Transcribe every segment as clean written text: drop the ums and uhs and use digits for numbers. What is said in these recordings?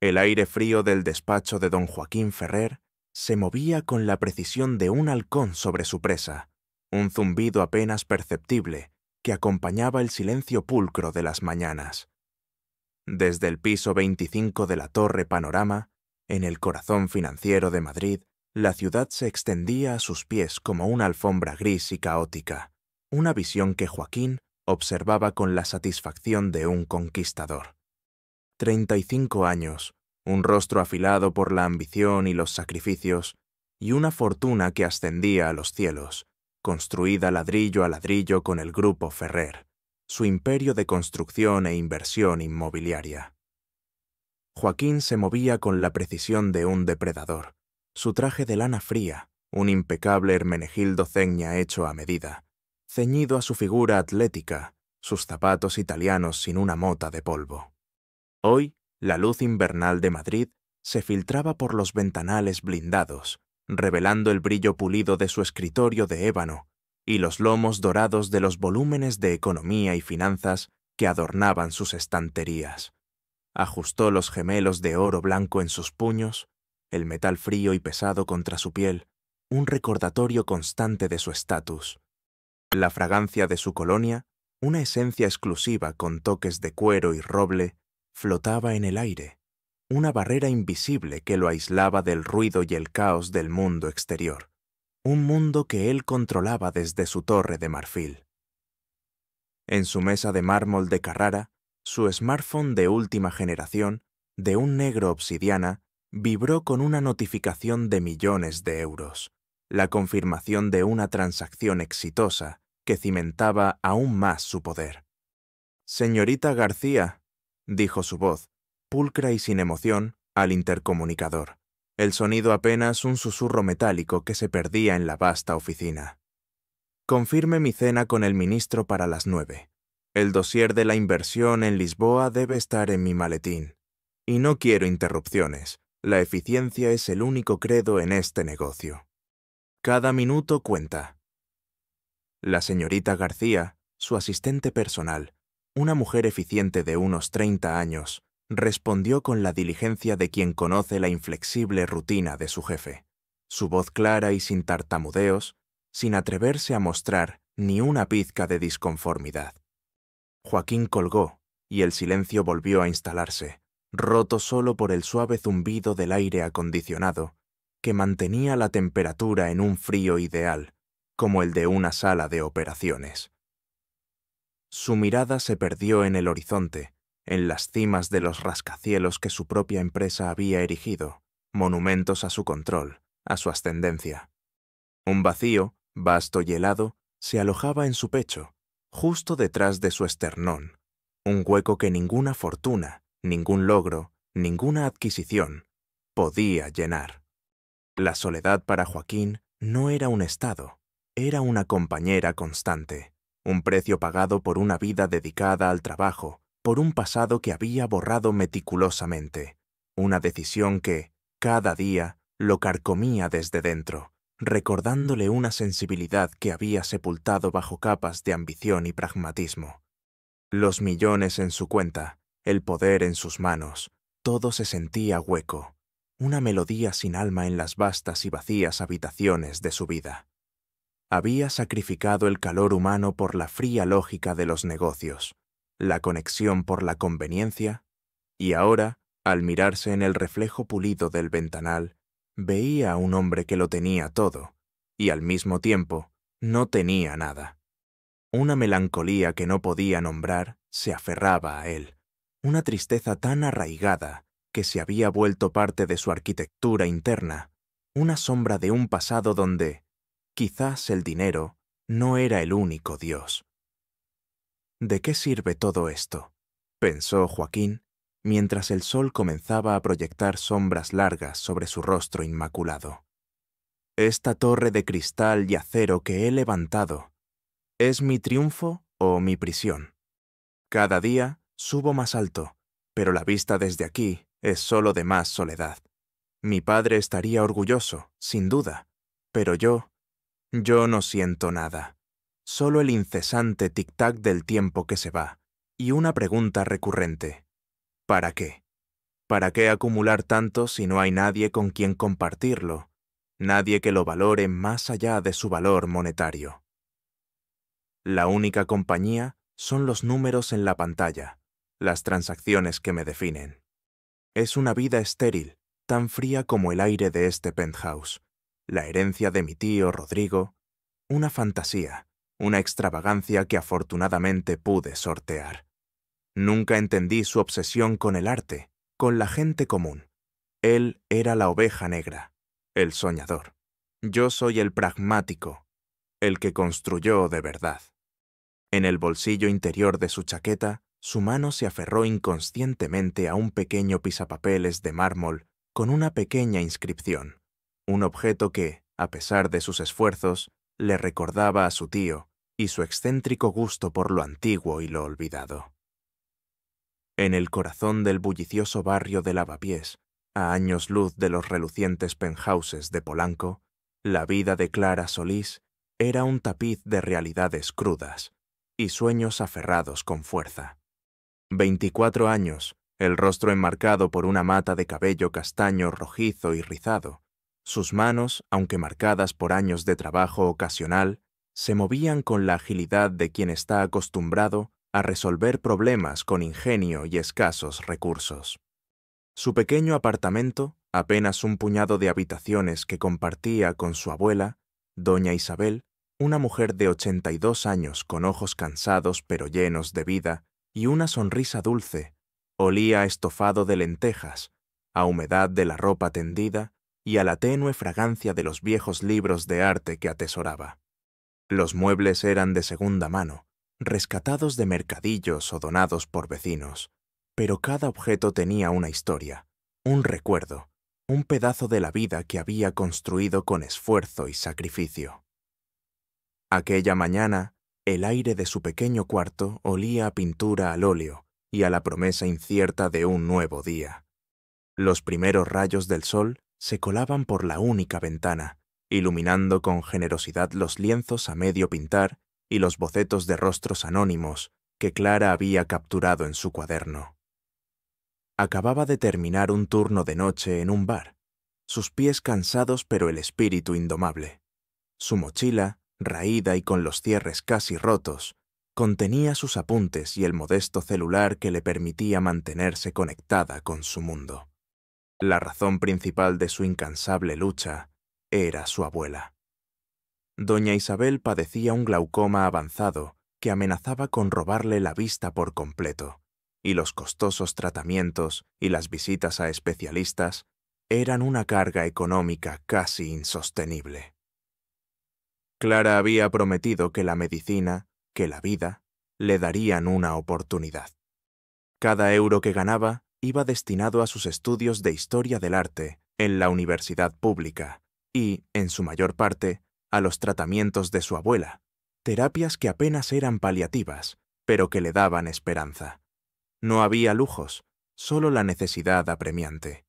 El aire frío del despacho de don Joaquín Ferrer se movía con la precisión de un halcón sobre su presa, un zumbido apenas perceptible que acompañaba el silencio pulcro de las mañanas. Desde el piso 25 de la Torre Panorama, en el corazón financiero de Madrid, la ciudad se extendía a sus pies como una alfombra gris y caótica, una visión que Joaquín observaba con la satisfacción de un conquistador. 35 años, un rostro afilado por la ambición y los sacrificios, y una fortuna que ascendía a los cielos, construida ladrillo a ladrillo con el Grupo Ferrer, su imperio de construcción e inversión inmobiliaria. Joaquín se movía con la precisión de un depredador, su traje de lana fría, un impecable Hermenegildo Zegna hecho a medida, ceñido a su figura atlética, sus zapatos italianos sin una mota de polvo. Hoy, la luz invernal de Madrid se filtraba por los ventanales blindados, revelando el brillo pulido de su escritorio de ébano y los lomos dorados de los volúmenes de economía y finanzas que adornaban sus estanterías. Ajustó los gemelos de oro blanco en sus puños, el metal frío y pesado contra su piel, un recordatorio constante de su estatus. La fragancia de su colonia, una esencia exclusiva con toques de cuero y roble, flotaba en el aire, una barrera invisible que lo aislaba del ruido y el caos del mundo exterior, un mundo que él controlaba desde su torre de marfil. En su mesa de mármol de Carrara, su smartphone de última generación, de un negro obsidiana, vibró con una notificación de millones de euros, la confirmación de una transacción exitosa que cimentaba aún más su poder. «Señorita García», dijo su voz, pulcra y sin emoción, al intercomunicador, el sonido apenas un susurro metálico que se perdía en la vasta oficina. «Confirme mi cena con el ministro para las 9. El dossier de la inversión en Lisboa debe estar en mi maletín. Y no quiero interrupciones. La eficiencia es el único credo en este negocio. Cada minuto cuenta». La señorita García, su asistente personal, una mujer eficiente de unos 30 años, respondió con la diligencia de quien conoce la inflexible rutina de su jefe. Su voz clara y sin tartamudeos, sin atreverse a mostrar ni una pizca de disconformidad. Joaquín colgó, y el silencio volvió a instalarse, roto solo por el suave zumbido del aire acondicionado, que mantenía la temperatura en un frío ideal, como el de una sala de operaciones. Su mirada se perdió en el horizonte, en las cimas de los rascacielos que su propia empresa había erigido, monumentos a su control, a su ascendencia. Un vacío, vasto y helado, se alojaba en su pecho, justo detrás de su esternón, un hueco que ninguna fortuna, ningún logro, ninguna adquisición podía llenar. La soledad para Joaquín no era un estado, era una compañera constante, un precio pagado por una vida dedicada al trabajo, por un pasado que había borrado meticulosamente, una decisión que, cada día, lo carcomía desde dentro, recordándole una sensibilidad que había sepultado bajo capas de ambición y pragmatismo. Los millones en su cuenta, el poder en sus manos, todo se sentía hueco, una melodía sin alma en las vastas y vacías habitaciones de su vida. Había sacrificado el calor humano por la fría lógica de los negocios, la conexión por la conveniencia, y ahora, al mirarse en el reflejo pulido del ventanal, veía a un hombre que lo tenía todo, y al mismo tiempo no tenía nada. Una melancolía que no podía nombrar se aferraba a él, una tristeza tan arraigada que se había vuelto parte de su arquitectura interna, una sombra de un pasado donde, quizás el dinero, no era el único Dios. ¿De qué sirve todo esto?, pensó Joaquín, mientras el sol comenzaba a proyectar sombras largas sobre su rostro inmaculado. Esta torre de cristal y acero que he levantado, ¿es mi triunfo o mi prisión? Cada día subo más alto, pero la vista desde aquí es solo de más soledad. Mi padre estaría orgulloso, sin duda, pero yo no siento nada. Solo el incesante tic-tac del tiempo que se va, y una pregunta recurrente: ¿para qué? ¿Para qué acumular tanto si no hay nadie con quien compartirlo? Nadie que lo valore más allá de su valor monetario. La única compañía son los números en la pantalla, las transacciones que me definen. Es una vida estéril, tan fría como el aire de este penthouse, la herencia de mi tío Rodrigo, una fantasía, una extravagancia que afortunadamente pude sortear. Nunca entendí su obsesión con el arte, con la gente común. Él era la oveja negra, el soñador. Yo soy el pragmático, el que construyó de verdad. En el bolsillo interior de su chaqueta, su mano se aferró inconscientemente a un pequeño pisapapeles de mármol con una pequeña inscripción, un objeto que, a pesar de sus esfuerzos, le recordaba a su tío y su excéntrico gusto por lo antiguo y lo olvidado. En el corazón del bullicioso barrio de Lavapiés, a años luz de los relucientes penthouses de Polanco, la vida de Clara Solís era un tapiz de realidades crudas y sueños aferrados con fuerza. 24 años, el rostro enmarcado por una mata de cabello castaño rojizo y rizado. Sus manos, aunque marcadas por años de trabajo ocasional, se movían con la agilidad de quien está acostumbrado a resolver problemas con ingenio y escasos recursos. Su pequeño apartamento, apenas un puñado de habitaciones que compartía con su abuela, doña Isabel, una mujer de 82 años con ojos cansados pero llenos de vida y una sonrisa dulce, olía a estofado de lentejas, a humedad de la ropa tendida y a la tenue fragancia de los viejos libros de arte que atesoraba. Los muebles eran de segunda mano, rescatados de mercadillos o donados por vecinos, pero cada objeto tenía una historia, un recuerdo, un pedazo de la vida que había construido con esfuerzo y sacrificio. Aquella mañana, el aire de su pequeño cuarto olía a pintura al óleo y a la promesa incierta de un nuevo día. Los primeros rayos del sol se colaban por la única ventana, iluminando con generosidad los lienzos a medio pintar y los bocetos de rostros anónimos que Clara había capturado en su cuaderno. Acababa de terminar un turno de noche en un bar, sus pies cansados pero el espíritu indomable. Su mochila, raída y con los cierres casi rotos, contenía sus apuntes y el modesto celular que le permitía mantenerse conectada con su mundo. La razón principal de su incansable lucha era su abuela. Doña Isabel padecía un glaucoma avanzado que amenazaba con robarle la vista por completo, y los costosos tratamientos y las visitas a especialistas eran una carga económica casi insostenible. Clara había prometido que la medicina, que la vida, le darían una oportunidad. Cada euro que ganaba iba destinado a sus estudios de historia del arte en la universidad pública y, en su mayor parte, a los tratamientos de su abuela, terapias que apenas eran paliativas, pero que le daban esperanza. No había lujos, solo la necesidad apremiante.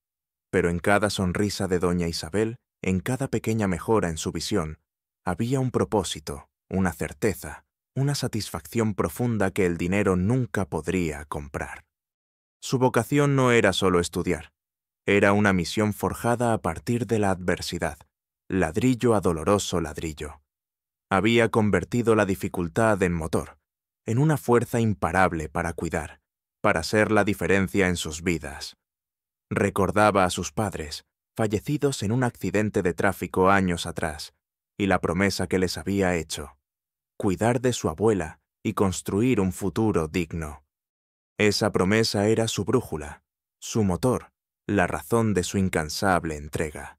Pero en cada sonrisa de doña Isabel, en cada pequeña mejora en su visión, había un propósito, una certeza, una satisfacción profunda que el dinero nunca podría comprar. Su vocación no era solo estudiar, era una misión forjada a partir de la adversidad, ladrillo a doloroso ladrillo. Había convertido la dificultad en motor, en una fuerza imparable para cuidar, para ser la diferencia en sus vidas. Recordaba a sus padres, fallecidos en un accidente de tráfico años atrás, y la promesa que les había hecho: cuidar de su abuela y construir un futuro digno. Esa promesa era su brújula, su motor, la razón de su incansable entrega.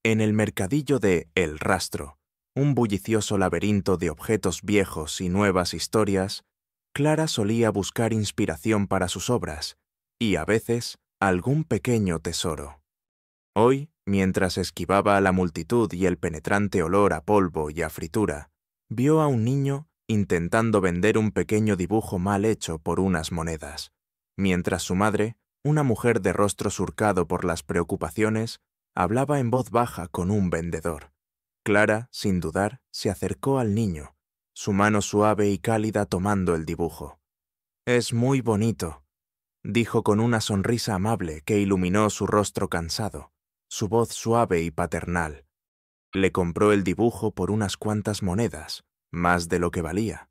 En el mercadillo de El Rastro, un bullicioso laberinto de objetos viejos y nuevas historias, Clara solía buscar inspiración para sus obras y, a veces, algún pequeño tesoro. Hoy, mientras esquivaba a la multitud y el penetrante olor a polvo y a fritura, vio a un niño intentando vender un pequeño dibujo mal hecho por unas monedas, mientras su madre, una mujer de rostro surcado por las preocupaciones, hablaba en voz baja con un vendedor. Clara, sin dudar, se acercó al niño, su mano suave y cálida tomando el dibujo. «Es muy bonito», dijo con una sonrisa amable que iluminó su rostro cansado, su voz suave y paternal. Le compró el dibujo por unas cuantas monedas, más de lo que valía,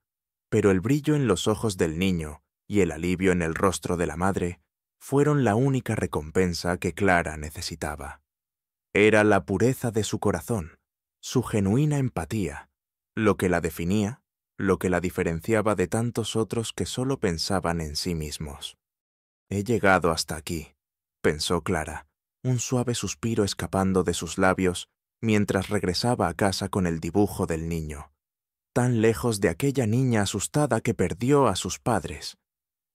pero el brillo en los ojos del niño y el alivio en el rostro de la madre fueron la única recompensa que Clara necesitaba. Era la pureza de su corazón, su genuina empatía, lo que la definía, lo que la diferenciaba de tantos otros que solo pensaban en sí mismos. He llegado hasta aquí, pensó Clara, un suave suspiro escapando de sus labios mientras regresaba a casa con el dibujo del niño, tan lejos de aquella niña asustada que perdió a sus padres.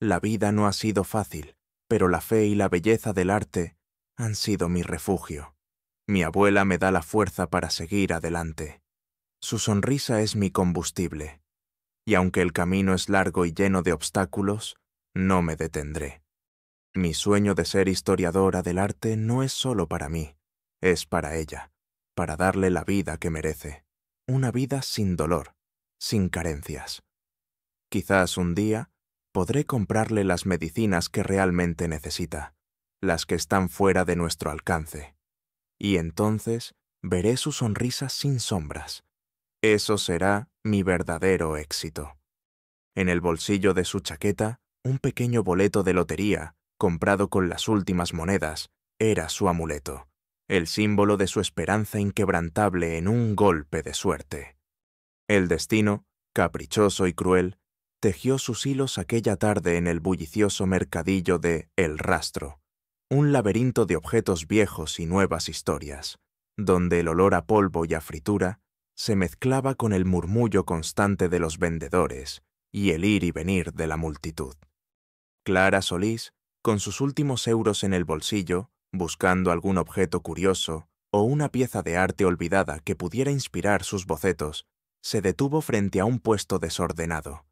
La vida no ha sido fácil, pero la fe y la belleza del arte han sido mi refugio. Mi abuela me da la fuerza para seguir adelante. Su sonrisa es mi combustible, y aunque el camino es largo y lleno de obstáculos, no me detendré. Mi sueño de ser historiadora del arte no es solo para mí, es para ella, para darle la vida que merece, una vida sin dolor, sin carencias. Quizás un día podré comprarle las medicinas que realmente necesita, las que están fuera de nuestro alcance. Y entonces veré su sonrisa sin sombras. Eso será mi verdadero éxito. En el bolsillo de su chaqueta, un pequeño boleto de lotería, comprado con las últimas monedas, era su amuleto, el símbolo de su esperanza inquebrantable en un golpe de suerte. El destino, caprichoso y cruel, tejió sus hilos aquella tarde en el bullicioso mercadillo de El Rastro, un laberinto de objetos viejos y nuevas historias, donde el olor a polvo y a fritura se mezclaba con el murmullo constante de los vendedores y el ir y venir de la multitud. Clara Solís, con sus últimos euros en el bolsillo, buscando algún objeto curioso o una pieza de arte olvidada que pudiera inspirar sus bocetos, se detuvo frente a un puesto desordenado.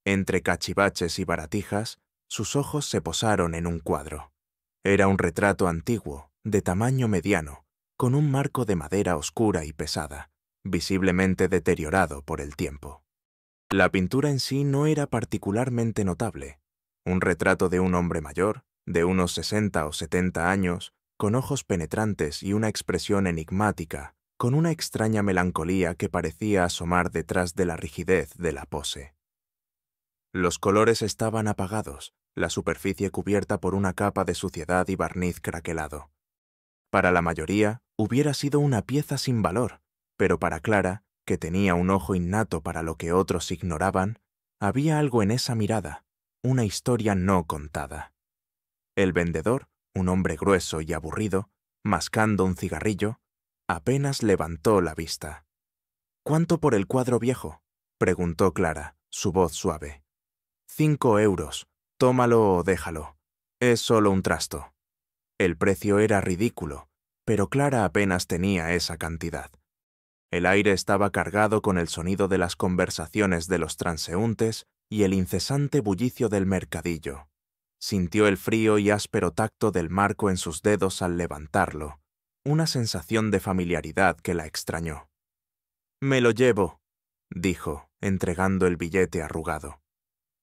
Entre cachivaches y baratijas, sus ojos se posaron en un cuadro. Era un retrato antiguo, de tamaño mediano, con un marco de madera oscura y pesada, visiblemente deteriorado por el tiempo. La pintura en sí no era particularmente notable. Un retrato de un hombre mayor, de unos 60 o 70 años, con ojos penetrantes y una expresión enigmática, con una extraña melancolía que parecía asomar detrás de la rigidez de la pose. Los colores estaban apagados, la superficie cubierta por una capa de suciedad y barniz craquelado. Para la mayoría hubiera sido una pieza sin valor, pero para Clara, que tenía un ojo innato para lo que otros ignoraban, había algo en esa mirada, una historia no contada. El vendedor, un hombre grueso y aburrido, mascando un cigarrillo, apenas levantó la vista. «¿Cuánto por el cuadro viejo?», preguntó Clara, su voz suave. «5 euros. Tómalo o déjalo. Es solo un trasto». El precio era ridículo, pero Clara apenas tenía esa cantidad. El aire estaba cargado con el sonido de las conversaciones de los transeúntes y el incesante bullicio del mercadillo. Sintió el frío y áspero tacto del marco en sus dedos al levantarlo, una sensación de familiaridad que la extrañó. «Me lo llevo», dijo, entregando el billete arrugado.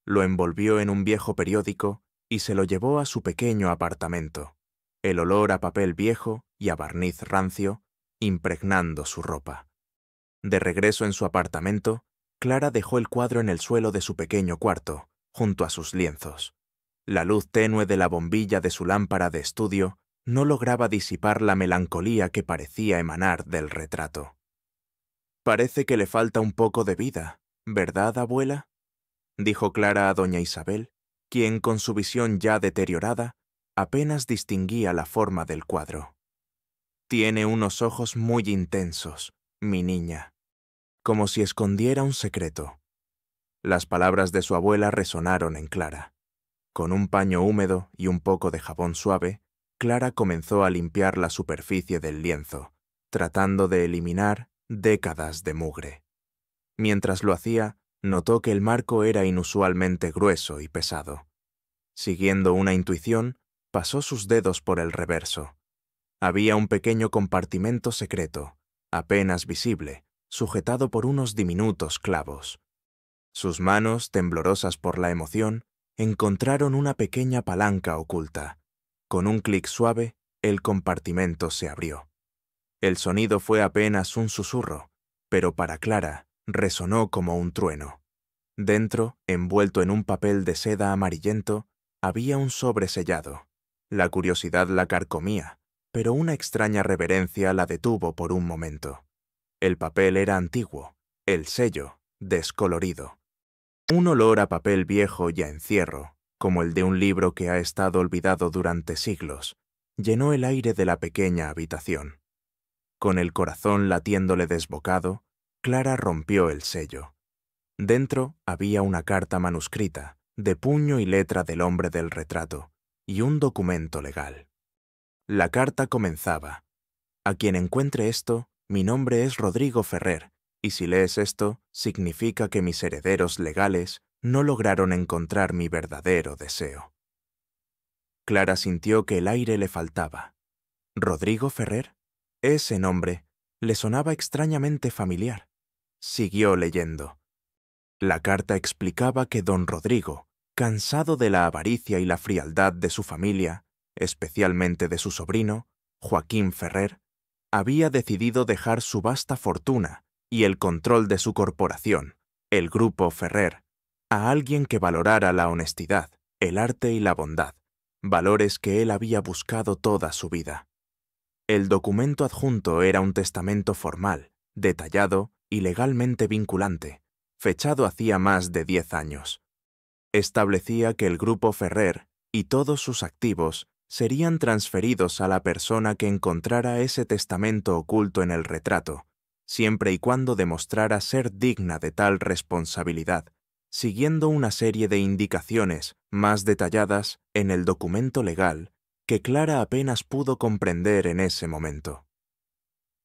Lo envolvió en un viejo periódico y se lo llevó a su pequeño apartamento, el olor a papel viejo y a barniz rancio impregnando su ropa. De regreso en su apartamento, Clara dejó el cuadro en el suelo de su pequeño cuarto, junto a sus lienzos. La luz tenue de la bombilla de su lámpara de estudio no lograba disipar la melancolía que parecía emanar del retrato. «Parece que le falta un poco de vida, ¿verdad, abuela?», dijo Clara a doña Isabel, quien, con su visión ya deteriorada, apenas distinguía la forma del cuadro. «Tiene unos ojos muy intensos, mi niña», como si escondiera un secreto. Las palabras de su abuela resonaron en Clara. Con un paño húmedo y un poco de jabón suave, Clara comenzó a limpiar la superficie del lienzo, tratando de eliminar décadas de mugre. Mientras lo hacía, notó que el marco era inusualmente grueso y pesado. Siguiendo una intuición, pasó sus dedos por el reverso. Había un pequeño compartimento secreto, apenas visible, sujetado por unos diminutos clavos. Sus manos, temblorosas por la emoción, encontraron una pequeña palanca oculta. Con un clic suave, el compartimento se abrió. El sonido fue apenas un susurro, pero para Clara resonó como un trueno. Dentro, envuelto en un papel de seda amarillento, había un sobre sellado. La curiosidad la carcomía, pero una extraña reverencia la detuvo por un momento. El papel era antiguo, el sello, descolorido. Un olor a papel viejo y a encierro, como el de un libro que ha estado olvidado durante siglos, llenó el aire de la pequeña habitación. Con el corazón latiéndole desbocado, Clara rompió el sello. Dentro había una carta manuscrita, de puño y letra del hombre del retrato, y un documento legal. La carta comenzaba: «A quien encuentre esto, mi nombre es Rodrigo Ferrer, y si lees esto, significa que mis herederos legales no lograron encontrar mi verdadero deseo». Clara sintió que el aire le faltaba. ¿Rodrigo Ferrer? Ese nombre le sonaba extrañamente familiar. Siguió leyendo. La carta explicaba que don Rodrigo, cansado de la avaricia y la frialdad de su familia, especialmente de su sobrino, Joaquín Ferrer, había decidido dejar su vasta fortuna y el control de su corporación, el Grupo Ferrer, a alguien que valorara la honestidad, el arte y la bondad, valores que él había buscado toda su vida. El documento adjunto era un testamento formal, detallado y legalmente vinculante, fechado hacía más de 10 años. Establecía que el Grupo Ferrer y todos sus activos serían transferidos a la persona que encontrara ese testamento oculto en el retrato, siempre y cuando demostrara ser digna de tal responsabilidad, siguiendo una serie de indicaciones más detalladas en el documento legal que Clara apenas pudo comprender en ese momento.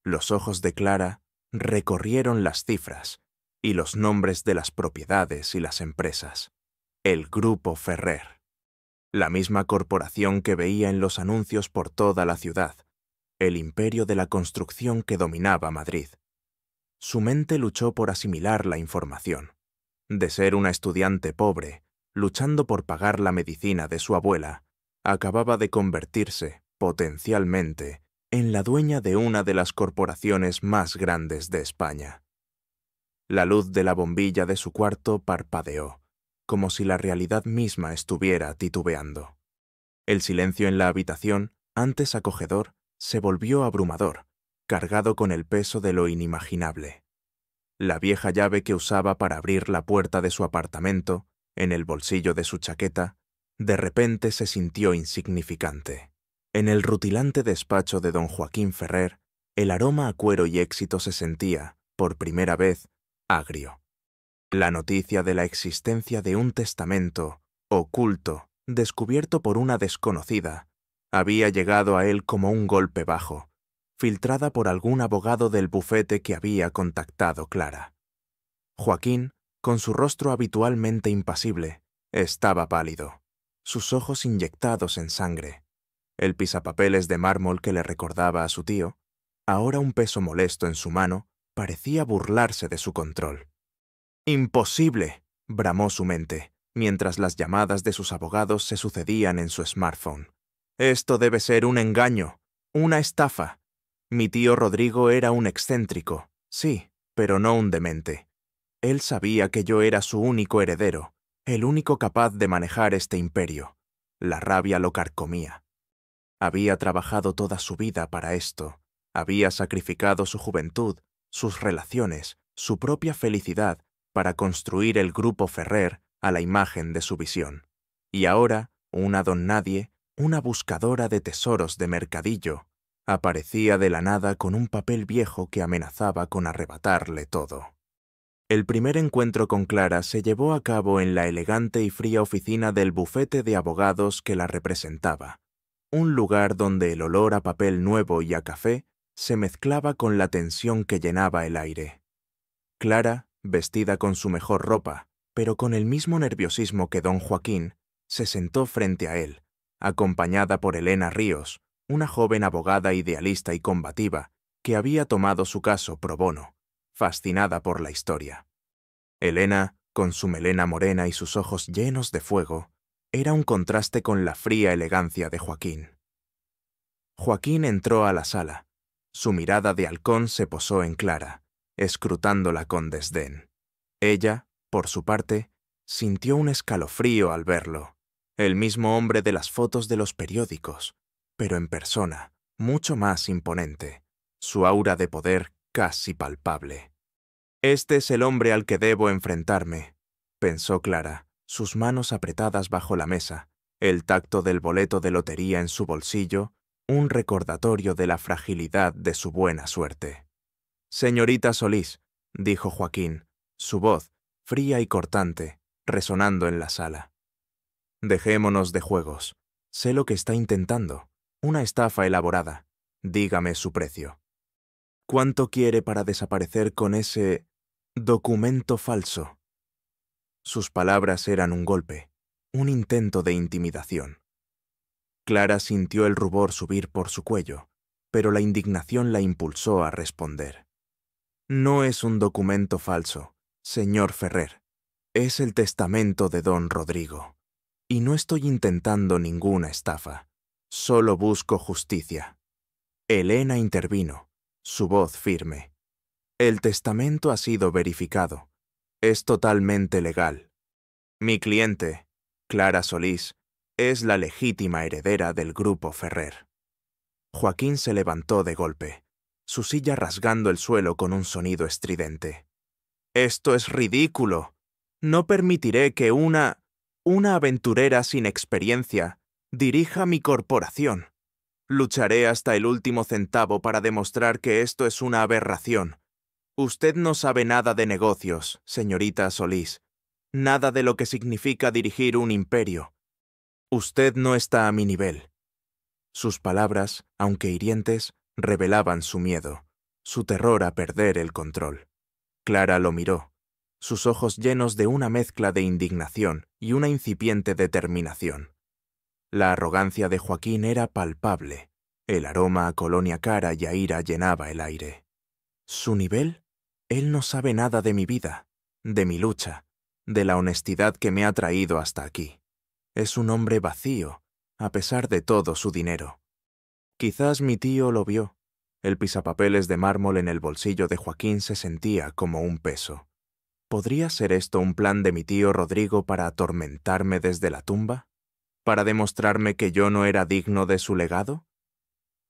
Los ojos de Clara recorrieron las cifras y los nombres de las propiedades y las empresas. El Grupo Ferrer. La misma corporación que veía en los anuncios por toda la ciudad. El imperio de la construcción que dominaba Madrid. Su mente luchó por asimilar la información. De ser una estudiante pobre, luchando por pagar la medicina de su abuela, acababa de convertirse, potencialmente, en la dueña de una de las corporaciones más grandes de España. La luz de la bombilla de su cuarto parpadeó, como si la realidad misma estuviera titubeando. El silencio en la habitación, antes acogedor, se volvió abrumador, cargado con el peso de lo inimaginable. La vieja llave que usaba para abrir la puerta de su apartamento, en el bolsillo de su chaqueta, de repente se sintió insignificante. En el rutilante despacho de don Joaquín Ferrer, el aroma a cuero y éxito se sentía, por primera vez, agrio. La noticia de la existencia de un testamento, oculto, descubierto por una desconocida, había llegado a él como un golpe bajo, filtrada por algún abogado del bufete que había contactado Clara. Joaquín, con su rostro habitualmente impasible, estaba pálido, sus ojos inyectados en sangre. El pisapapeles de mármol que le recordaba a su tío, ahora un peso molesto en su mano, parecía burlarse de su control. «¡Imposible!», bramó su mente, mientras las llamadas de sus abogados se sucedían en su smartphone. «Esto debe ser un engaño, una estafa. Mi tío Rodrigo era un excéntrico, sí, pero no un demente. Él sabía que yo era su único heredero, el único capaz de manejar este imperio. La rabia lo carcomía. Había trabajado toda su vida para esto, había sacrificado su juventud, sus relaciones, su propia felicidad, para construir el Grupo Ferrer a la imagen de su visión. Y ahora, una don nadie, una buscadora de tesoros de mercadillo, aparecía de la nada con un papel viejo que amenazaba con arrebatarle todo. El primer encuentro con Clara se llevó a cabo en la elegante y fría oficina del bufete de abogados que la representaba, un lugar donde el olor a papel nuevo y a café se mezclaba con la tensión que llenaba el aire. Clara, vestida con su mejor ropa, pero con el mismo nerviosismo que don Joaquín, se sentó frente a él, acompañada por Elena Ríos, una joven abogada idealista y combativa que había tomado su caso pro bono, fascinada por la historia. Elena, con su melena morena y sus ojos llenos de fuego, era un contraste con la fría elegancia de Joaquín. Joaquín entró a la sala. Su mirada de halcón se posó en Clara, escrutándola con desdén. Ella, por su parte, sintió un escalofrío al verlo. El mismo hombre de las fotos de los periódicos, pero en persona, mucho más imponente. Su aura de poder casi palpable. «Este es el hombre al que debo enfrentarme», pensó Clara, sus manos apretadas bajo la mesa, el tacto del boleto de lotería en su bolsillo, un recordatorio de la fragilidad de su buena suerte. «Señorita Solís», dijo Joaquín, su voz, fría y cortante, resonando en la sala. «Dejémonos de juegos. Sé lo que está intentando. Una estafa elaborada. Dígame su precio. ¿Cuánto quiere para desaparecer con ese documento falso?» Sus palabras eran un golpe, un intento de intimidación. Clara sintió el rubor subir por su cuello, pero la indignación la impulsó a responder. «No es un documento falso, señor Ferrer. Es el testamento de don Rodrigo. Y no estoy intentando ninguna estafa. Solo busco justicia». Elena intervino, su voz firme. «El testamento ha sido verificado. Es totalmente legal. Mi cliente, Clara Solís, es la legítima heredera del grupo Ferrer». Joaquín se levantó de golpe, su silla rasgando el suelo con un sonido estridente. «Esto es ridículo. No permitiré que una aventurera sin experiencia dirija mi corporación. Lucharé hasta el último centavo para demostrar que esto es una aberración. Usted no sabe nada de negocios, señorita Solís, nada de lo que significa dirigir un imperio. Usted no está a mi nivel». Sus palabras, aunque hirientes, revelaban su miedo, su terror a perder el control. Clara lo miró, sus ojos llenos de una mezcla de indignación y una incipiente determinación. La arrogancia de Joaquín era palpable, el aroma a colonia cara y a ira llenaba el aire. ¿Su nivel? Él no sabe nada de mi vida, de mi lucha, de la honestidad que me ha traído hasta aquí. Es un hombre vacío, a pesar de todo su dinero. Quizás mi tío lo vio. El pisapapeles de mármol en el bolsillo de Joaquín se sentía como un peso. ¿Podría ser esto un plan de mi tío Rodrigo para atormentarme desde la tumba? ¿Para demostrarme que yo no era digno de su legado?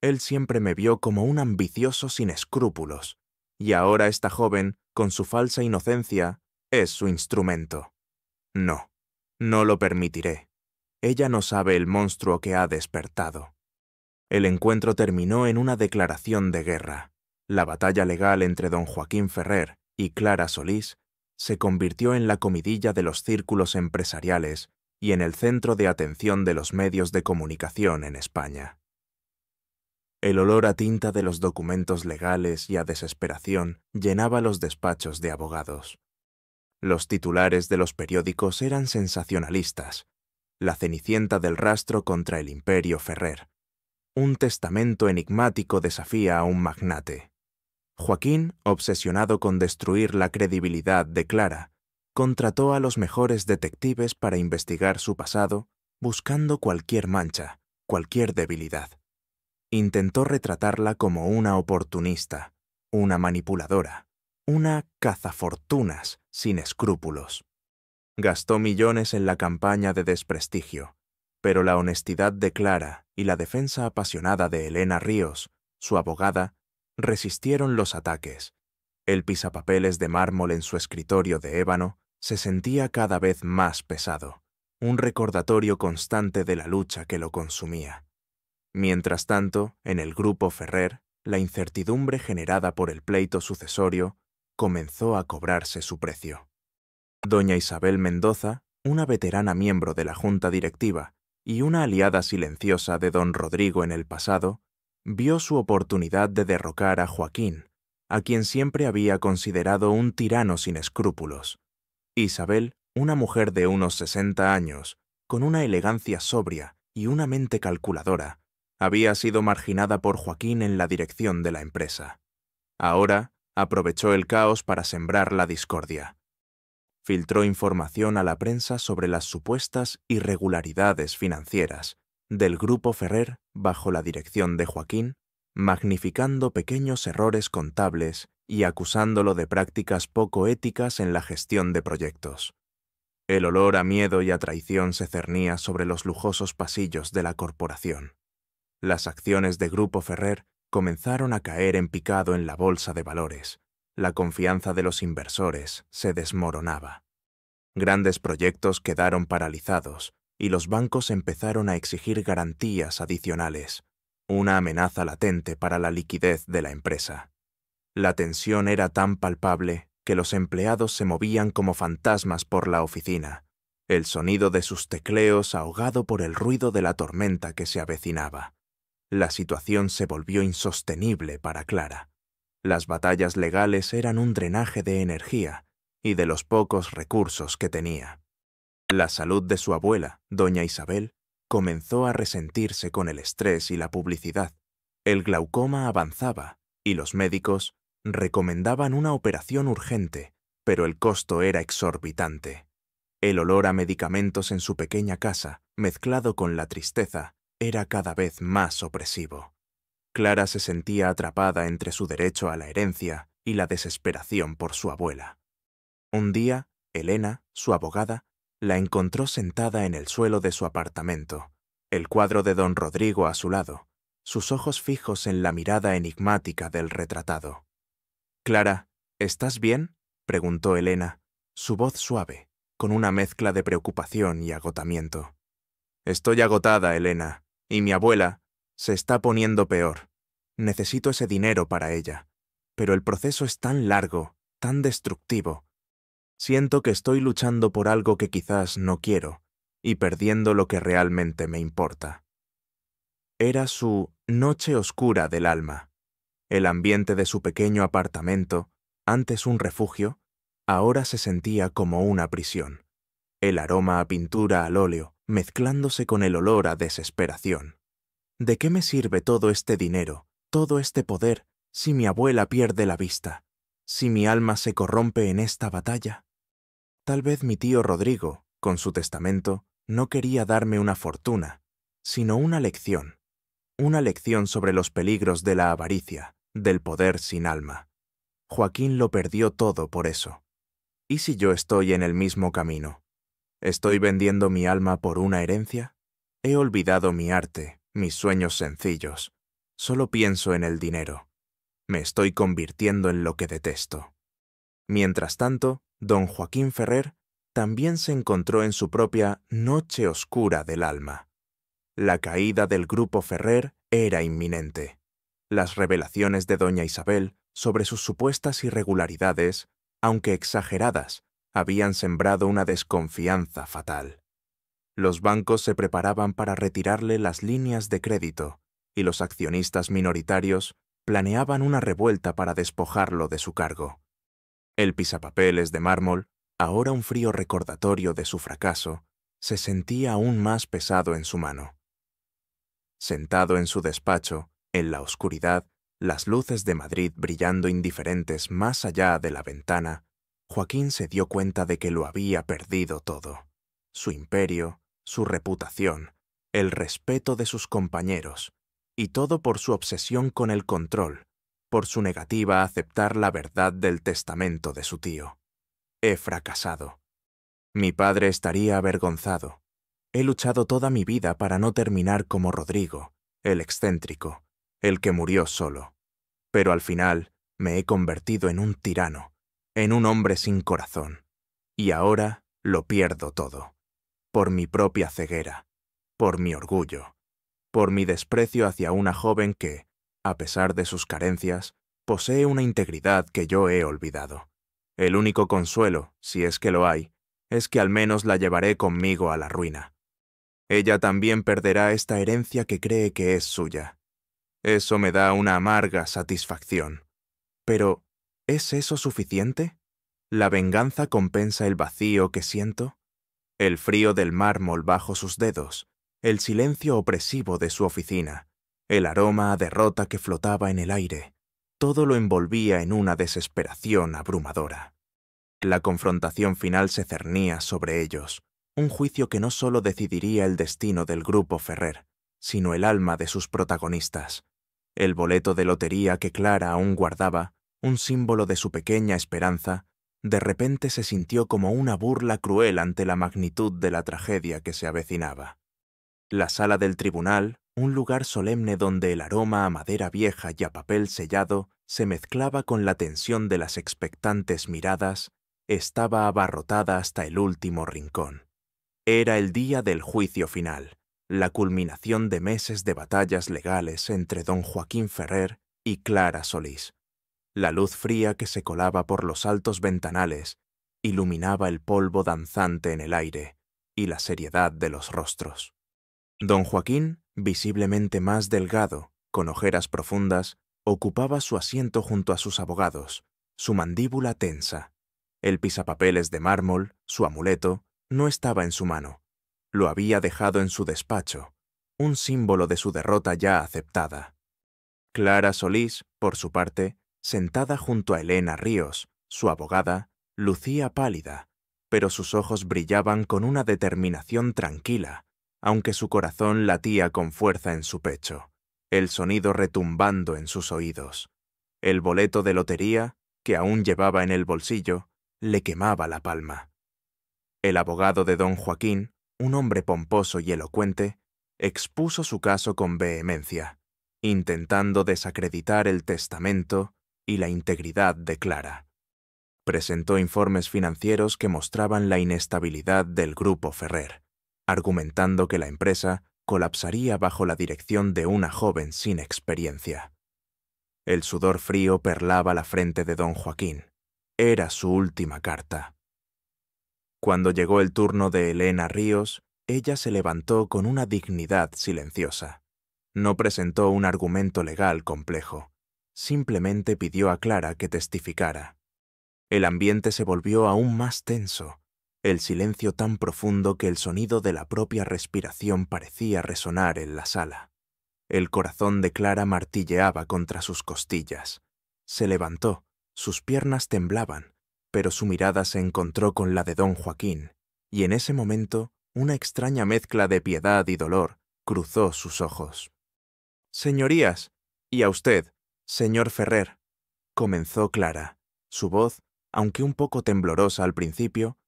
Él siempre me vio como un ambicioso sin escrúpulos, y ahora esta joven, con su falsa inocencia, es su instrumento. No, no lo permitiré. Ella no sabe el monstruo que ha despertado. El encuentro terminó en una declaración de guerra. La batalla legal entre don Joaquín Ferrer y Clara Solís se convirtió en la comidilla de los círculos empresariales y en el centro de atención de los medios de comunicación en España. El olor a tinta de los documentos legales y a desesperación llenaba los despachos de abogados. Los titulares de los periódicos eran sensacionalistas. La cenicienta del rastro contra el imperio Ferrer. Un testamento enigmático desafía a un magnate. Joaquín, obsesionado con destruir la credibilidad de Clara, contrató a los mejores detectives para investigar su pasado, buscando cualquier mancha, cualquier debilidad. Intentó retratarla como una oportunista, una manipuladora, una cazafortunas sin escrúpulos. Gastó millones en la campaña de desprestigio, pero la honestidad de Clara y la defensa apasionada de Elena Ríos, su abogada, resistieron los ataques. El pisapapeles de mármol en su escritorio de ébano se sentía cada vez más pesado, un recordatorio constante de la lucha que lo consumía. Mientras tanto, en el grupo Ferrer, la incertidumbre generada por el pleito sucesorio comenzó a cobrarse su precio. Doña Isabel Mendoza, una veterana miembro de la junta directiva y una aliada silenciosa de don Rodrigo en el pasado, vio su oportunidad de derrocar a Joaquín, a quien siempre había considerado un tirano sin escrúpulos. Isabel, una mujer de unos 60 años, con una elegancia sobria y una mente calculadora, había sido marginada por Joaquín en la dirección de la empresa. Ahora aprovechó el caos para sembrar la discordia. filtró información a la prensa sobre las supuestas irregularidades financieras del Grupo Ferrer bajo la dirección de Joaquín, magnificando pequeños errores contables y acusándolo de prácticas poco éticas en la gestión de proyectos. El olor a miedo y a traición se cernía sobre los lujosos pasillos de la corporación. Las acciones de Grupo Ferrer comenzaron a caer en picado en la bolsa de valores. La confianza de los inversores se desmoronaba. Grandes proyectos quedaron paralizados y los bancos empezaron a exigir garantías adicionales, una amenaza latente para la liquidez de la empresa. La tensión era tan palpable que los empleados se movían como fantasmas por la oficina, el sonido de sus tecleos ahogado por el ruido de la tormenta que se avecinaba. La situación se volvió insostenible para Clara. Las batallas legales eran un drenaje de energía y de los pocos recursos que tenía. La salud de su abuela, doña Isabel, comenzó a resentirse con el estrés y la publicidad. El glaucoma avanzaba y los médicos recomendaban una operación urgente, pero el costo era exorbitante. El olor a medicamentos en su pequeña casa, mezclado con la tristeza, era cada vez más opresivo. Clara se sentía atrapada entre su derecho a la herencia y la desesperación por su abuela. Un día, Elena, su abogada, la encontró sentada en el suelo de su apartamento, el cuadro de don Rodrigo a su lado, sus ojos fijos en la mirada enigmática del retratado. «Clara, ¿estás bien?», preguntó Elena, su voz suave, con una mezcla de preocupación y agotamiento. «Estoy agotada, Elena, y mi abuela se está poniendo peor. Necesito ese dinero para ella, pero el proceso es tan largo, tan destructivo. Siento que estoy luchando por algo que quizás no quiero y perdiendo lo que realmente me importa». Era su noche oscura del alma. El ambiente de su pequeño apartamento, antes un refugio, ahora se sentía como una prisión. El aroma a pintura al óleo, mezclándose con el olor a desesperación. ¿De qué me sirve todo este dinero, todo este poder, si mi abuela pierde la vista? ¿Si mi alma se corrompe en esta batalla? Tal vez mi tío Rodrigo, con su testamento, no quería darme una fortuna, sino una lección sobre los peligros de la avaricia, del poder sin alma. Joaquín lo perdió todo por eso. ¿Y si yo estoy en el mismo camino? ¿Estoy vendiendo mi alma por una herencia? He olvidado mi arte, mis sueños sencillos. Solo pienso en el dinero. Me estoy convirtiendo en lo que detesto. Mientras tanto, don Joaquín Ferrer también se encontró en su propia noche oscura del alma. La caída del Grupo Ferrer era inminente. Las revelaciones de doña Isabel sobre sus supuestas irregularidades, aunque exageradas, habían sembrado una desconfianza fatal. Los bancos se preparaban para retirarle las líneas de crédito y los accionistas minoritarios planeaban una revuelta para despojarlo de su cargo. El pisapapeles de mármol, ahora un frío recordatorio de su fracaso, se sentía aún más pesado en su mano. Sentado en su despacho, en la oscuridad, las luces de Madrid brillando indiferentes más allá de la ventana, Joaquín se dio cuenta de que lo había perdido todo. Su imperio, su reputación, el respeto de sus compañeros, y todo por su obsesión con el control, por su negativa a aceptar la verdad del testamento de su tío. He fracasado. Mi padre estaría avergonzado. He luchado toda mi vida para no terminar como Rodrigo, el excéntrico, el que murió solo. Pero al final me he convertido en un tirano, en un hombre sin corazón. Y ahora lo pierdo todo. Por mi propia ceguera, por mi orgullo, por mi desprecio hacia una joven que, a pesar de sus carencias, posee una integridad que yo he olvidado. El único consuelo, si es que lo hay, es que al menos la llevaré conmigo a la ruina. Ella también perderá esta herencia que cree que es suya. Eso me da una amarga satisfacción. Pero, ¿es eso suficiente? ¿La venganza compensa el vacío que siento? El frío del mármol bajo sus dedos, el silencio opresivo de su oficina, el aroma a derrota que flotaba en el aire, todo lo envolvía en una desesperación abrumadora. La confrontación final se cernía sobre ellos, un juicio que no solo decidiría el destino del grupo Ferrer, sino el alma de sus protagonistas. El boleto de lotería que Clara aún guardaba, un símbolo de su pequeña esperanza, de repente se sintió como una burla cruel ante la magnitud de la tragedia que se avecinaba. La sala del tribunal, un lugar solemne donde el aroma a madera vieja y a papel sellado se mezclaba con la tensión de las expectantes miradas, estaba abarrotada hasta el último rincón. Era el día del juicio final, la culminación de meses de batallas legales entre don Joaquín Ferrer y Clara Solís. La luz fría que se colaba por los altos ventanales iluminaba el polvo danzante en el aire y la seriedad de los rostros. Don Joaquín, visiblemente más delgado, con ojeras profundas, ocupaba su asiento junto a sus abogados, su mandíbula tensa. El pisapapeles de mármol, su amuleto, no estaba en su mano. Lo había dejado en su despacho, un símbolo de su derrota ya aceptada. Clara Solís, por su parte, sentada junto a Elena Ríos, su abogada, lucía pálida, pero sus ojos brillaban con una determinación tranquila, aunque su corazón latía con fuerza en su pecho, el sonido retumbando en sus oídos. El boleto de lotería, que aún llevaba en el bolsillo, le quemaba la palma. El abogado de don Joaquín, un hombre pomposo y elocuente, expuso su caso con vehemencia, intentando desacreditar el testamento y la integridad de Clara. Presentó informes financieros que mostraban la inestabilidad del grupo Ferrer, argumentando que la empresa colapsaría bajo la dirección de una joven sin experiencia. El sudor frío perlaba la frente de don Joaquín. Era su última carta. Cuando llegó el turno de Elena Ríos, ella se levantó con una dignidad silenciosa. No presentó un argumento legal complejo. Simplemente pidió a Clara que testificara. El ambiente se volvió aún más tenso, el silencio tan profundo que el sonido de la propia respiración parecía resonar en la sala. El corazón de Clara martilleaba contra sus costillas. Se levantó, sus piernas temblaban, pero su mirada se encontró con la de don Joaquín, y en ese momento una extraña mezcla de piedad y dolor cruzó sus ojos. «Señorías, y a usted, señor Ferrer», comenzó Clara. Su voz, aunque un poco temblorosa al principio,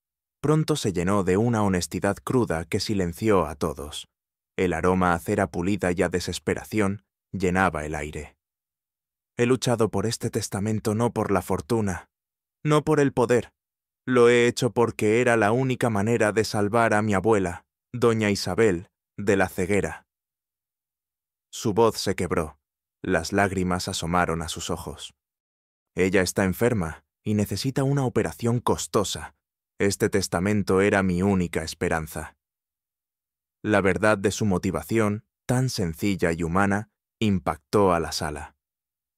pronto se llenó de una honestidad cruda que silenció a todos. El aroma a cera pulida y a desesperación llenaba el aire. «He luchado por este testamento no por la fortuna, no por el poder. Lo he hecho porque era la única manera de salvar a mi abuela, doña Isabel, de la ceguera». Su voz se quebró. Las lágrimas asomaron a sus ojos. «Ella está enferma y necesita una operación costosa. Este testamento era mi única esperanza». La verdad de su motivación, tan sencilla y humana, impactó a la sala.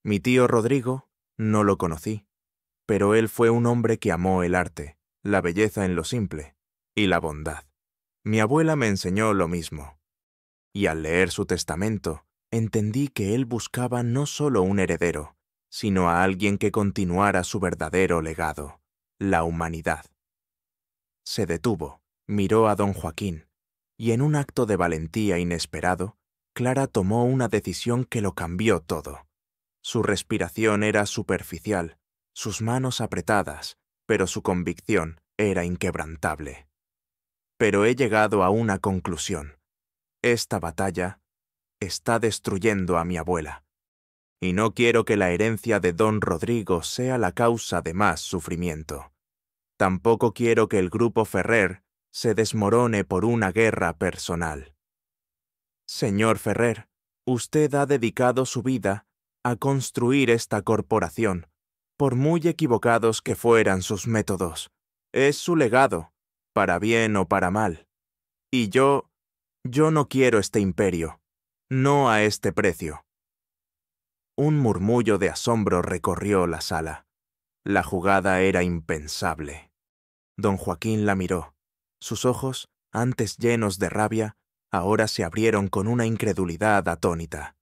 Mi tío Rodrigo no lo conocí, pero él fue un hombre que amó el arte, la belleza en lo simple y la bondad. Mi abuela me enseñó lo mismo. Y al leer su testamento, entendí que él buscaba no solo un heredero, sino a alguien que continuara su verdadero legado, la humanidad. Se detuvo, miró a don Joaquín, y en un acto de valentía inesperado, Clara tomó una decisión que lo cambió todo. Su respiración era superficial, sus manos apretadas, pero su convicción era inquebrantable. «Pero he llegado a una conclusión. Esta batalla está destruyendo a mi abuela. Y no quiero que la herencia de don Rodrigo sea la causa de más sufrimiento. Tampoco quiero que el grupo Ferrer se desmorone por una guerra personal. Señor Ferrer, usted ha dedicado su vida a construir esta corporación, por muy equivocados que fueran sus métodos. Es su legado, para bien o para mal. Y yo no quiero este imperio, no a este precio». Un murmullo de asombro recorrió la sala. La jugada era impensable. Don Joaquín la miró. Sus ojos, antes llenos de rabia, ahora se abrieron con una incredulidad atónita.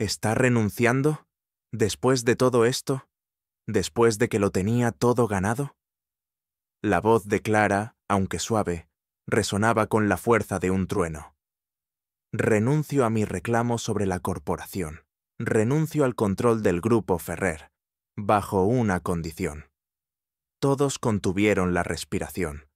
¿Está renunciando? ¿Después de todo esto? ¿Después de que lo tenía todo ganado? La voz de Clara, aunque suave, resonaba con la fuerza de un trueno. Renuncio a mi reclamo sobre la corporación. Renuncio al control del grupo Ferrer, bajo una condición. Todos contuvieron la respiración.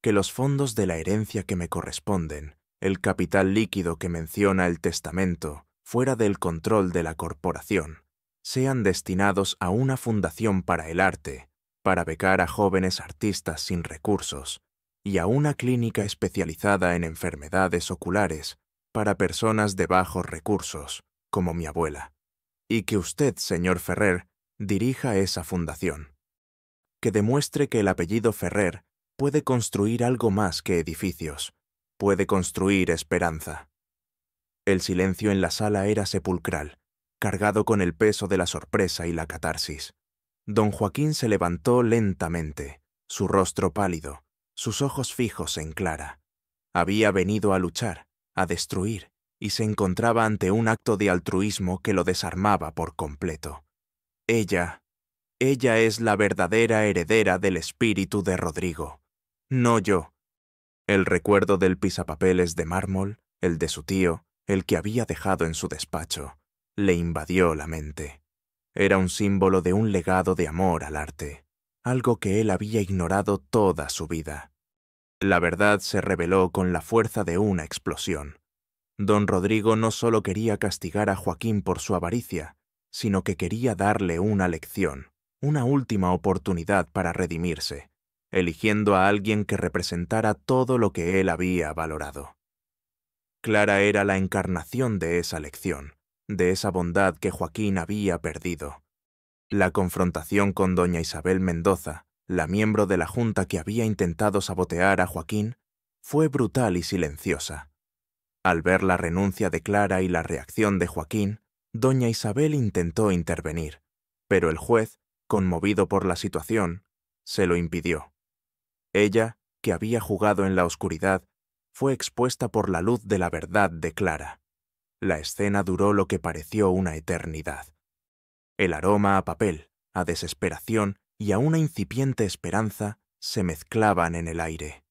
Que los fondos de la herencia que me corresponden, el capital líquido que menciona el testamento, fuera del control de la corporación, sean destinados a una fundación para el arte, para becar a jóvenes artistas sin recursos, y a una clínica especializada en enfermedades oculares para personas de bajos recursos, como mi abuela. Y que usted, señor Ferrer, dirija esa fundación. Que demuestre que el apellido Ferrer puede construir algo más que edificios, puede construir esperanza. El silencio en la sala era sepulcral, cargado con el peso de la sorpresa y la catarsis. Don Joaquín se levantó lentamente, su rostro pálido, sus ojos fijos en Clara. Había venido a luchar, a destruir, y se encontraba ante un acto de altruismo que lo desarmaba por completo. Ella es la verdadera heredera del espíritu de Rodrigo, no yo. El recuerdo del pisapapeles de mármol, el de su tío, el que había dejado en su despacho, le invadió la mente. Era un símbolo de un legado de amor al arte, algo que él había ignorado toda su vida. La verdad se reveló con la fuerza de una explosión. Don Rodrigo no solo quería castigar a Joaquín por su avaricia, sino que quería darle una lección, una última oportunidad para redimirse, eligiendo a alguien que representara todo lo que él había valorado. Clara era la encarnación de esa lección, de esa bondad que Joaquín había perdido. La confrontación con doña Isabel Mendoza, la miembro de la junta que había intentado sabotear a Joaquín, fue brutal y silenciosa. Al ver la renuncia de Clara y la reacción de Joaquín, doña Isabel intentó intervenir, pero el juez, conmovido por la situación, se lo impidió. Ella, que había jugado en la oscuridad, fue expuesta por la luz de la verdad de Clara. La escena duró lo que pareció una eternidad. El aroma a papel, a desesperación y a una incipiente esperanza se mezclaban en el aire.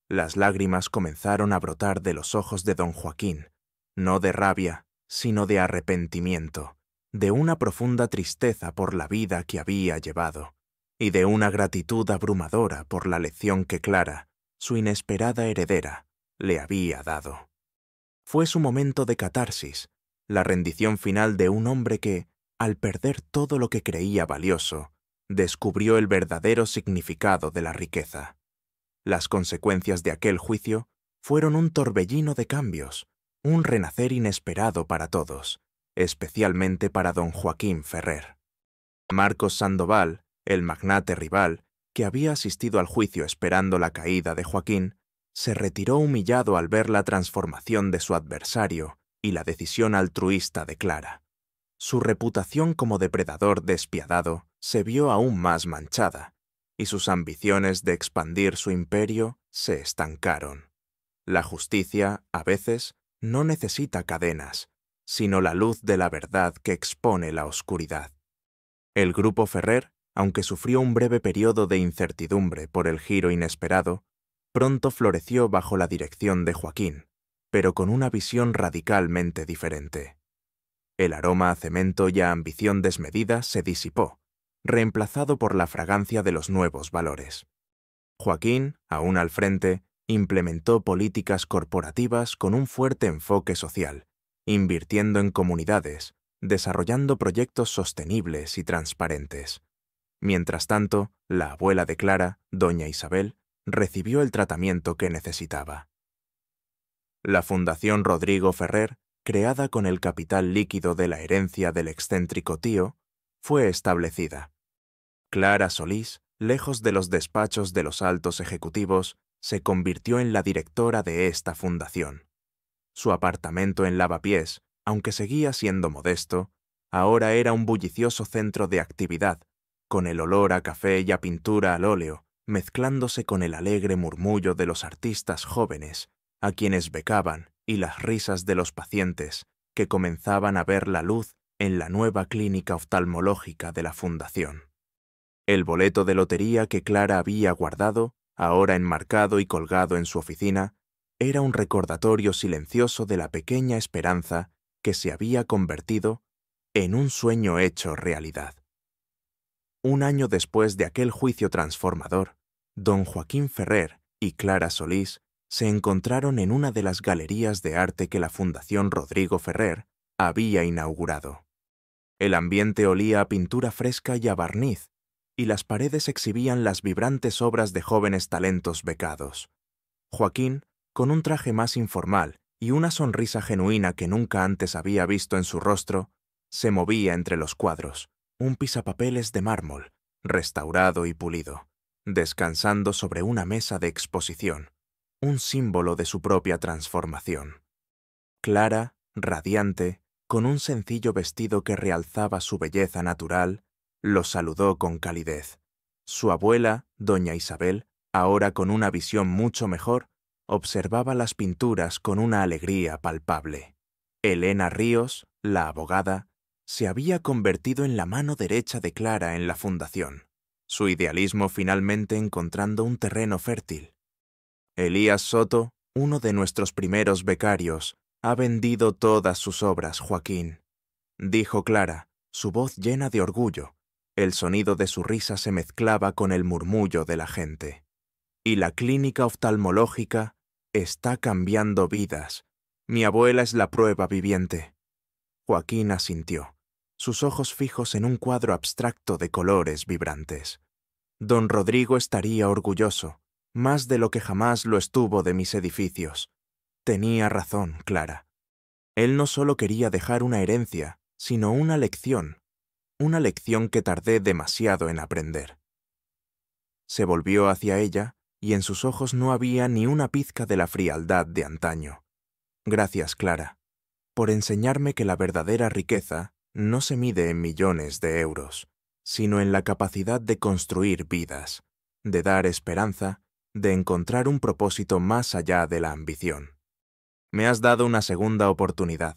Las lágrimas comenzaron a brotar de los ojos de don Joaquín, no de rabia, sino de arrepentimiento, de una profunda tristeza por la vida que había llevado, y de una gratitud abrumadora por la lección que Clara, su inesperada heredera, le había dado. Fue su momento de catarsis, la rendición final de un hombre que, al perder todo lo que creía valioso, descubrió el verdadero significado de la riqueza. Las consecuencias de aquel juicio fueron un torbellino de cambios, un renacer inesperado para todos, especialmente para don Joaquín Ferrer. Marcos Sandoval, el magnate rival, que había asistido al juicio esperando la caída de Joaquín, se retiró humillado al ver la transformación de su adversario y la decisión altruista de Clara. Su reputación como depredador despiadado se vio aún más manchada, y sus ambiciones de expandir su imperio se estancaron. La justicia, a veces, no necesita cadenas, sino la luz de la verdad que expone la oscuridad. El grupo Ferrer, aunque sufrió un breve periodo de incertidumbre por el giro inesperado, pronto floreció bajo la dirección de Joaquín, pero con una visión radicalmente diferente. El aroma a cemento y a ambición desmedida se disipó, reemplazado por la fragancia de los nuevos valores. Joaquín, aún al frente, implementó políticas corporativas con un fuerte enfoque social, invirtiendo en comunidades, desarrollando proyectos sostenibles y transparentes. Mientras tanto, la abuela de Clara, doña Isabel, recibió el tratamiento que necesitaba. La Fundación Rodrigo Ferrer, creada con el capital líquido de la herencia del excéntrico tío, fue establecida. Clara Solís, lejos de los despachos de los altos ejecutivos, se convirtió en la directora de esta fundación. Su apartamento en Lavapiés, aunque seguía siendo modesto, ahora era un bullicioso centro de actividad, con el olor a café y a pintura al óleo, mezclándose con el alegre murmullo de los artistas jóvenes, a quienes becaban, y las risas de los pacientes, que comenzaban a ver la luz en la nueva clínica oftalmológica de la fundación. El boleto de lotería que Clara había guardado, ahora enmarcado y colgado en su oficina, era un recordatorio silencioso de la pequeña esperanza que se había convertido en un sueño hecho realidad. Un año después de aquel juicio transformador, don Joaquín Ferrer y Clara Solís se encontraron en una de las galerías de arte que la Fundación Rodrigo Ferrer había inaugurado. El ambiente olía a pintura fresca y a barniz, y las paredes exhibían las vibrantes obras de jóvenes talentos becados. Joaquín, con un traje más informal y una sonrisa genuina que nunca antes había visto en su rostro, se movía entre los cuadros, un pisapapeles de mármol, restaurado y pulido, descansando sobre una mesa de exposición, un símbolo de su propia transformación. Clara, radiante, con un sencillo vestido que realzaba su belleza natural, lo saludó con calidez. Su abuela, doña Isabel, ahora con una visión mucho mejor, observaba las pinturas con una alegría palpable. Elena Ríos, la abogada, se había convertido en la mano derecha de Clara en la fundación, su idealismo finalmente encontrando un terreno fértil. Elías Soto, uno de nuestros primeros becarios, ha vendido todas sus obras, Joaquín, dijo Clara, su voz llena de orgullo. El sonido de su risa se mezclaba con el murmullo de la gente. Y la clínica oftalmológica está cambiando vidas. Mi abuela es la prueba viviente. Joaquín asintió, sus ojos fijos en un cuadro abstracto de colores vibrantes. Don Rodrigo estaría orgulloso, más de lo que jamás lo estuvo de mis edificios. Tenía razón, Clara. Él no solo quería dejar una herencia, sino una lección que tardé demasiado en aprender. Se volvió hacia ella, y en sus ojos no había ni una pizca de la frialdad de antaño. Gracias, Clara, por enseñarme que la verdadera riqueza no se mide en millones de euros, sino en la capacidad de construir vidas, de dar esperanza, de encontrar un propósito más allá de la ambición. Me has dado una segunda oportunidad.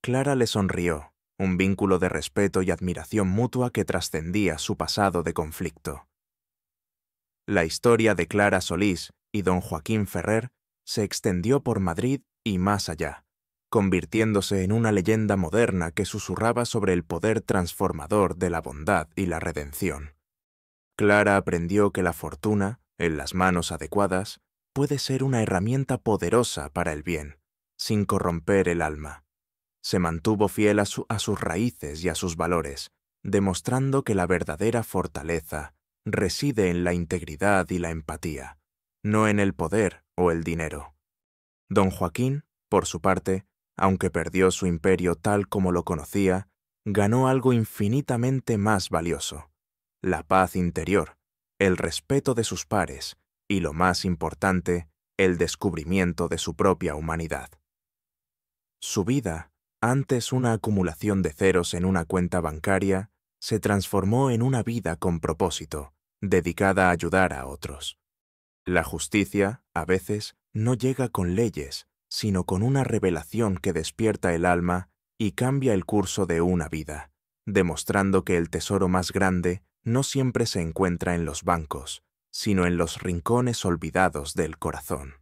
Clara le sonrió, un vínculo de respeto y admiración mutua que trascendía su pasado de conflicto. La historia de Clara Solís y don Joaquín Ferrer se extendió por Madrid y más allá, convirtiéndose en una leyenda moderna que susurraba sobre el poder transformador de la bondad y la redención. Clara aprendió que la fortuna, en las manos adecuadas, puede ser una herramienta poderosa para el bien, sin corromper el alma. Se mantuvo fiel a sus raíces y a sus valores, demostrando que la verdadera fortaleza reside en la integridad y la empatía, no en el poder o el dinero. Don Joaquín, por su parte, aunque perdió su imperio tal como lo conocía, ganó algo infinitamente más valioso: la paz interior, el respeto de sus pares y, lo más importante, el descubrimiento de su propia humanidad. Su vida, antes una acumulación de ceros en una cuenta bancaria, se transformó en una vida con propósito, dedicada a ayudar a otros. La justicia, a veces, no llega con leyes, sino con una revelación que despierta el alma y cambia el curso de una vida, demostrando que el tesoro más grande no siempre se encuentra en los bancos, sino en los rincones olvidados del corazón.